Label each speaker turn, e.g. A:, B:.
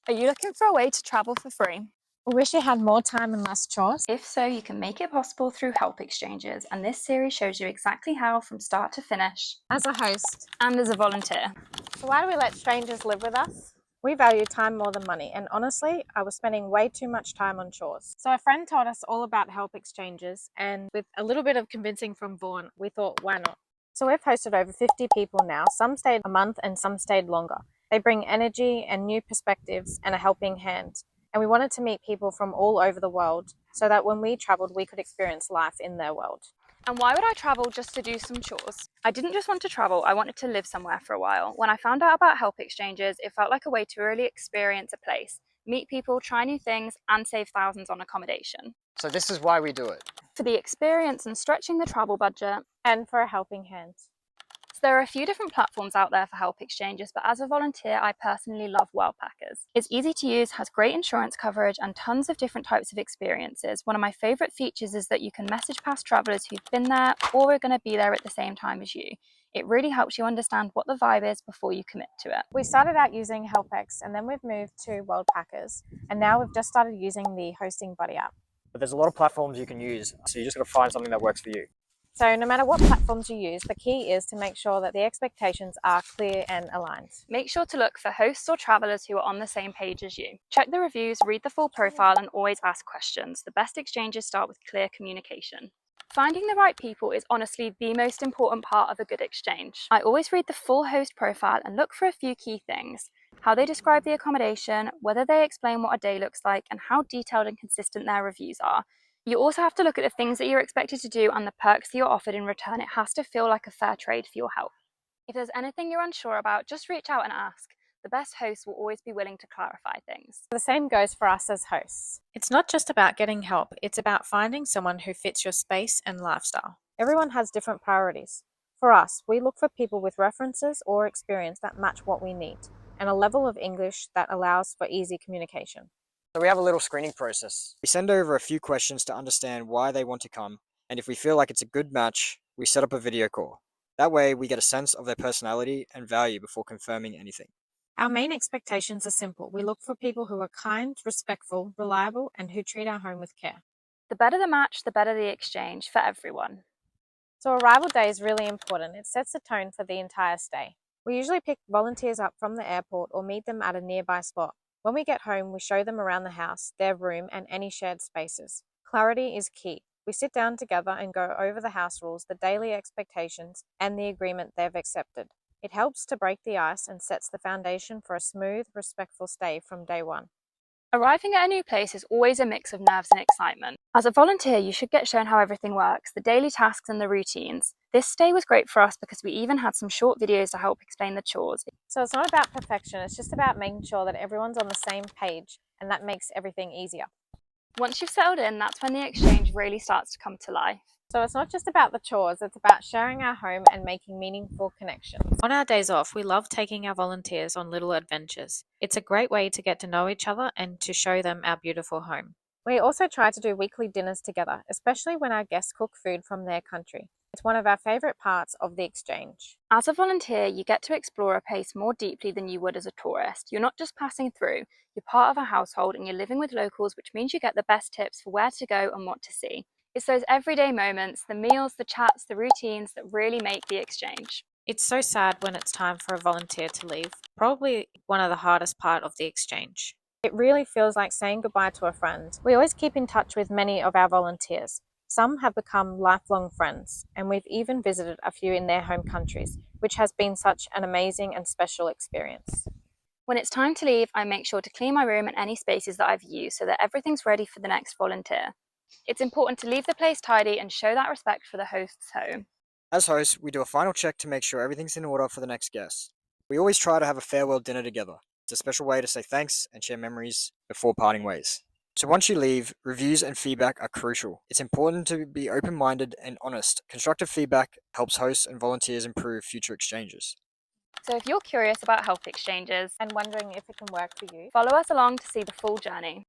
A: Are you looking for a way to travel for free?
B: We wish you had more time and less chores.
A: If so, you can make it possible through help exchanges, and this series shows you exactly how from start to finish,
B: As a host,
A: and as a volunteer.
B: so why do we let strangers live with us? We value time more than money, and honestly, I was spending way too much time on chores. So a friend told us all about help exchanges, and with a little bit of convincing from Vaughan, we thought, why not? So we've hosted over 50 people now. Some stayed a month and some stayed longer. They bring energy and new perspectives and a helping hand. And we wanted to meet people from all over the world so that when we travelled, we could experience life in their world.
A: And why would I travel just to do some chores? I didn't just want to travel, I wanted to live somewhere for a while. When I found out about help exchanges, it felt like a way to really experience a place, meet people, try new things, and save thousands on accommodation.
C: So this is why we do it.
A: For the experience and stretching the travel budget.
B: And for a helping hand.
A: So there are a few different platforms out there for help exchanges, but as a volunteer, I personally love Worldpackers. It's easy to use, has great insurance coverage, and tons of different types of experiences. One of my favourite features is that you can message past travellers who've been there or are going to be there at the same time as you. It really helps you understand what the vibe is before you commit to it.
B: We started out using HelpX and then we've moved to Worldpackers, and now we've just started using the Hosting Buddy app.
C: But there's a lot of platforms you can use, so you just got to find something that works for you.
B: So no matter what platforms you use, the key is to make sure that the expectations are clear and aligned.
A: Make sure to look for hosts or travellers who are on the same page as you. Check the reviews, read the full profile, and always ask questions. The best exchanges start with clear communication. Finding the right people is honestly the most important part of a good exchange. I always read the full host profile and look for a few key things: how they describe the accommodation, whether they explain what a day looks like, and how detailed and consistent their reviews are. You also have to look at the things that you're expected to do and the perks that you're offered in return. It has to feel like a fair trade for your help. If there's anything you're unsure about, just reach out and ask. The best host will always be willing to clarify things.
B: The same goes for us as hosts. It's not just about getting help, it's about finding someone who fits your space and lifestyle. Everyone has different priorities. For us, we look for people with references or experience that match what we need, and a level of English that allows for easy communication.
C: So we have a little screening process. We send over a few questions to understand why they want to come, and if we feel like it's a good match, we set up a video call. That way we get a sense of their personality and value before confirming anything.
B: Our main expectations are simple. We look for people who are kind, respectful, reliable, and who treat our home with care.
A: The better the match, the better the exchange for everyone.
B: So arrival day is really important. It sets the tone for the entire stay. We usually pick volunteers up from the airport or meet them at a nearby spot. When we get home, we show them around the house, their room, and any shared spaces. Clarity is key. We sit down together and go over the house rules, the daily expectations, and the agreement they've accepted. It helps to break the ice and sets the foundation for a smooth, respectful stay from day one.
A: Arriving at a new place is always a mix of nerves and excitement. As a volunteer, you should get shown how everything works, the daily tasks and the routines. This stay was great for us because we even had some short videos to help explain the chores.
B: So it's not about perfection, it's just about making sure that everyone's on the same page, and that makes everything easier.
A: Once you've settled in, that's when the exchange really starts to come to life.
B: So it's not just about the chores, it's about sharing our home and making meaningful connections. On our days off, we love taking our volunteers on little adventures. It's a great way to get to know each other and to show them our beautiful home. We also try to do weekly dinners together, especially when our guests cook food from their country. It's one of our favourite parts of the exchange.
A: As a volunteer, you get to explore a place more deeply than you would as a tourist. You're not just passing through, you're part of a household and you're living with locals, which means you get the best tips for where to go and what to see. It's those everyday moments, the meals, the chats, the routines that really make the exchange.
B: It's so sad when it's time for a volunteer to leave, probably one of the hardest part of the exchange. It really feels like saying goodbye to a friend. We always keep in touch with many of our volunteers. Some have become lifelong friends, and we've even visited a few in their home countries, which has been such an amazing and special experience.
A: When it's time to leave, I make sure to clean my room and any spaces that I've used so that everything's ready for the next volunteer. It's important to leave the place tidy and show that respect for the host's home.
C: As hosts, we do a final check to make sure everything's in order for the next guest. We always try to have a farewell dinner together. It's a special way to say thanks and share memories before parting ways. So once you leave, reviews and feedback are crucial. It's important to be open-minded and honest. Constructive feedback helps hosts and volunteers improve future exchanges.
A: So if you're curious about help exchanges
B: And wondering if it can work for you,
A: follow us along to see the full journey.